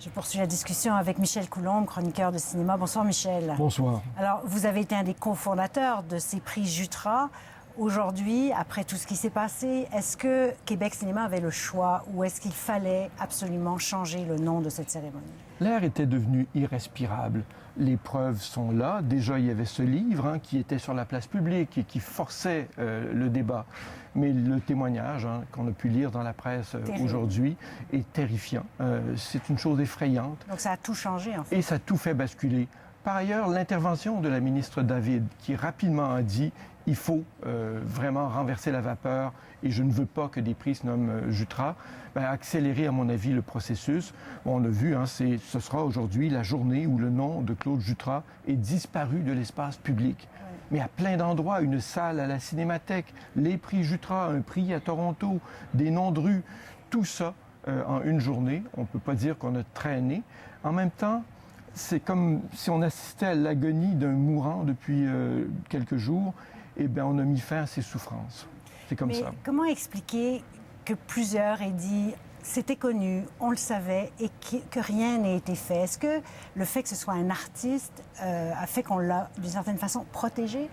Je poursuis la discussion avec Michel Coulombe, chroniqueur de cinéma. Bonsoir Michel. Bonsoir. Alors, vous avez été un des cofondateurs de ces prix Jutra. Aujourd'hui, après tout ce qui s'est passé, est-ce que Québec Cinéma avait le choix ou est-ce qu'il fallait absolument changer le nom de cette cérémonie? L'air était devenu irrespirable. Les preuves sont là. Déjà, il y avait ce livre qui était sur la place publique et qui forçait le débat. Mais le témoignage qu'on a pu lire dans la presse aujourd'hui est terrifiant. C'est une chose effrayante. Donc ça a tout changé, en fait. Et ça a tout fait basculer. Par ailleurs, l'intervention de la ministre David, qui rapidement a dit « il faut vraiment renverser la vapeur et je ne veux pas que des prix se nomment Jutra », a accéléré, à mon avis, le processus. On a vu, ce sera aujourd'hui la journée où le nom de Claude Jutra est disparu de l'espace public. Mais à plein d'endroits, une salle à la Cinémathèque, les prix Jutra, un prix à Toronto, des noms de rue, tout ça en une journée. On ne peut pas dire qu'on a traîné. En même temps, c'est comme si on assistait à l'agonie d'un mourant depuis quelques jours. Eh bien, on a mis fin à ses souffrances. C'est comme ça. Mais comment expliquer que plusieurs aient dit c'était connu, on le savait et que rien n'ait été fait? Est-ce que le fait que ce soit un artiste a fait qu'on l'a, d'une certaine façon, protégé?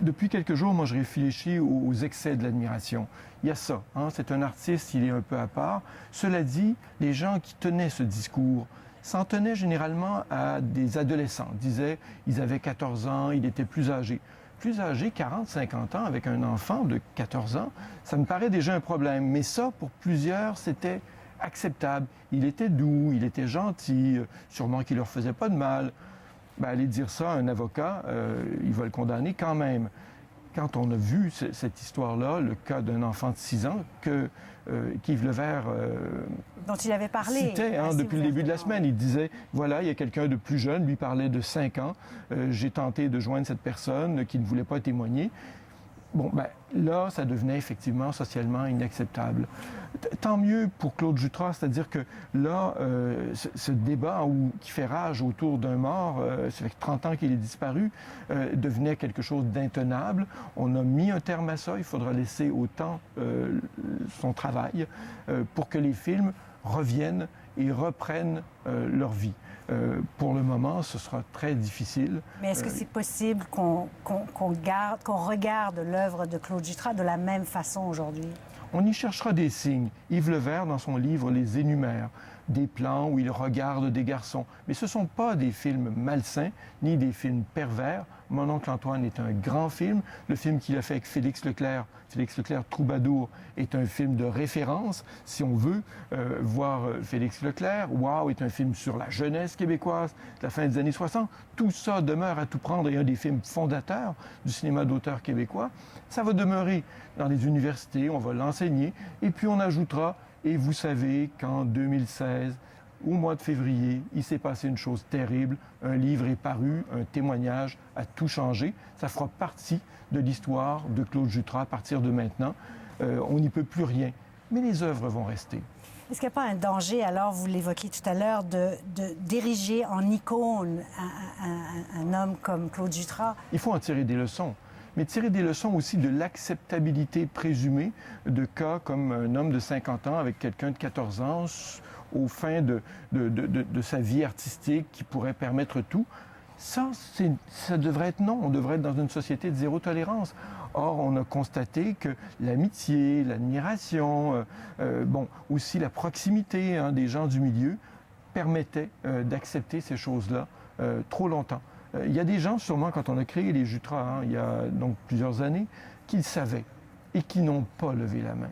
Depuis quelques jours, moi, je réfléchis aux excès de l'admiration. Il y a ça. C'est un artiste, il est un peu à part. Cela dit, les gens qui tenaient ce discours s'en tenaient généralement à des adolescents. Disaient, ils avaient 14 ans, il était plus âgé. Plus âgé, 40, 50 ans, avec un enfant de 14 ans, ça me paraît déjà un problème. Mais ça, pour plusieurs, c'était acceptable. Il était doux, il était gentil, sûrement qu'il leur faisait pas de mal. Aller dire ça à un avocat, il va le condamner quand même. Quand on a vu cette histoire-là, le cas d'un enfant de 6 ans qu'Yves Levert dont il avait parlé citait depuis le début de la semaine. Il disait, voilà, il y a quelqu'un de plus jeune, lui parlait de 5 ans. J'ai tenté de joindre cette personne qui ne voulait pas témoigner. Bon, là, ça devenait effectivement socialement inacceptable. Tant mieux pour Claude Jutra, c'est-à-dire que là, ce débat qui fait rage autour d'un mort, ça fait 30 ans qu'il est disparu, devenait quelque chose d'intenable. On a mis un terme à ça. Il faudra laisser au temps son travail pour que les films reviennent et reprennent leur vie. Pour le moment, ce sera très difficile. Mais est-ce que c'est possible qu'on regarde l'œuvre de Claude Jutra de la même façon aujourd'hui? On y cherchera des signes. Yves Levert, dans son livre, les énumère. Des plans où il regarde des garçons. Mais ce ne sont pas des films malsains, ni des films pervers. Mon oncle Antoine est un grand film. Le film qu'il a fait avec Félix Leclerc Troubadour, est un film de référence. Si on veut voir Félix Leclerc, Wow est un film sur la jeunesse québécoise de la fin des années 60. Tout ça demeure à tout prendre et un des films fondateurs du cinéma d'auteur québécois. Ça va demeurer dans les universités, on va l'enseigner, et puis on ajoutera. Et vous savez qu'en 2016, au mois de février, il s'est passé une chose terrible. Un livre est paru, un témoignage a tout changé. Ça fera partie de l'histoire de Claude Jutra à partir de maintenant. On n'y peut plus rien. Mais les œuvres vont rester. Est-ce qu'il n'y a pas un danger, alors, vous l'évoquiez tout à l'heure, d'ériger en icône un homme comme Claude Jutra? Il faut en tirer des leçons. Mais tirer des leçons aussi de l'acceptabilité présumée de cas comme un homme de 50 ans avec quelqu'un de 14 ans au fin de sa vie artistique qui pourrait permettre tout. Ça devrait être non. On devrait être dans une société de zéro tolérance. Or, on a constaté que l'amitié, l'admiration, aussi la proximité des gens du milieu permettaient d'accepter ces choses-là trop longtemps. Il y a des gens, sûrement, quand on a créé les Jutra, il y a donc plusieurs années, qui le savaient et qui n'ont pas levé la main.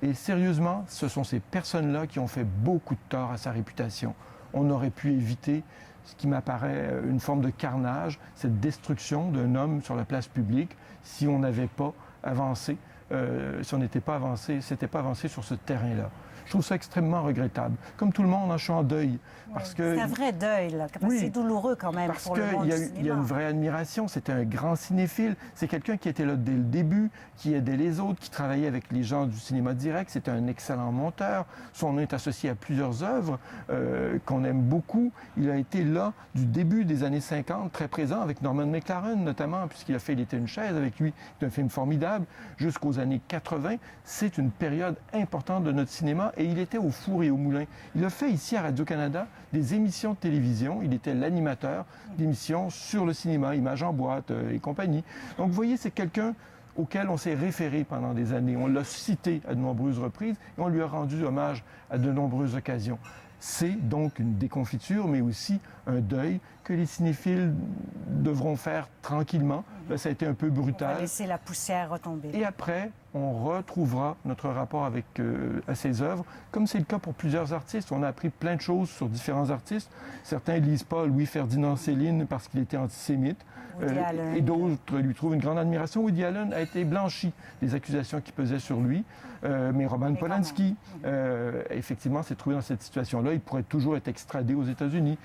Et sérieusement, ce sont ces personnes-là qui ont fait beaucoup de tort à sa réputation. On aurait pu éviter ce qui m'apparaît une forme de carnage, cette destruction d'un homme sur la place publique, si on n'avait pas avancé, si on n'était pas avancé, s'était pas avancé sur ce terrain-là. Je trouve ça extrêmement regrettable. Comme tout le monde, je suis en deuil. Parce que c'est un vrai deuil, là. Oui, c'est douloureux quand même pour le monde du cinéma. Il y a une vraie admiration. C'était un grand cinéphile. C'est quelqu'un qui était là dès le début, qui aidait les autres, qui travaillait avec les gens du cinéma direct. C'était un excellent monteur. Son nom est associé à plusieurs œuvres qu'on aime beaucoup. Il a été là du début des années 50, très présent avec Norman McLaren notamment, puisqu'il a fait Il était une chaise avec lui. C'est un film formidable. Jusqu'aux années 80, c'est une période importante de notre cinéma et il était au four et au moulin. Il a fait ici à Radio-Canada des émissions de télévision. Il était l'animateur d'émissions sur le cinéma, Images en boîte et compagnie. Donc, vous voyez, c'est quelqu'un auquel on s'est référé pendant des années. On l'a cité à de nombreuses reprises et on lui a rendu hommage à de nombreuses occasions. C'est donc une déconfiture, mais aussi un deuil que les cinéphiles devront faire tranquillement. Là, ça a été un peu brutal. On va laisser la poussière retomber. Et après, on retrouvera notre rapport à ces œuvres, comme c'est le cas pour plusieurs artistes. On a appris plein de choses sur différents artistes. Certains ne lisent pas Louis-Ferdinand Céline parce qu'il était antisémite. Et d'autres lui trouvent une grande admiration. Woody Allen a été blanchi des accusations qui pesaient sur lui. Mais Roman Polanski, effectivement, s'est trouvé dans cette situation-là. Il pourrait toujours être extradé aux États-Unis.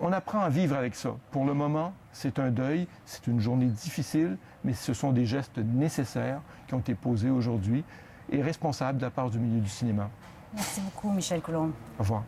On apprend à vivre avec ça. Pour le moment, c'est un deuil, c'est une journée difficile, mais ce sont des gestes nécessaires qui ont été posés aujourd'hui et responsables de la part du milieu du cinéma. Merci beaucoup, Michel Coulombe. Au revoir.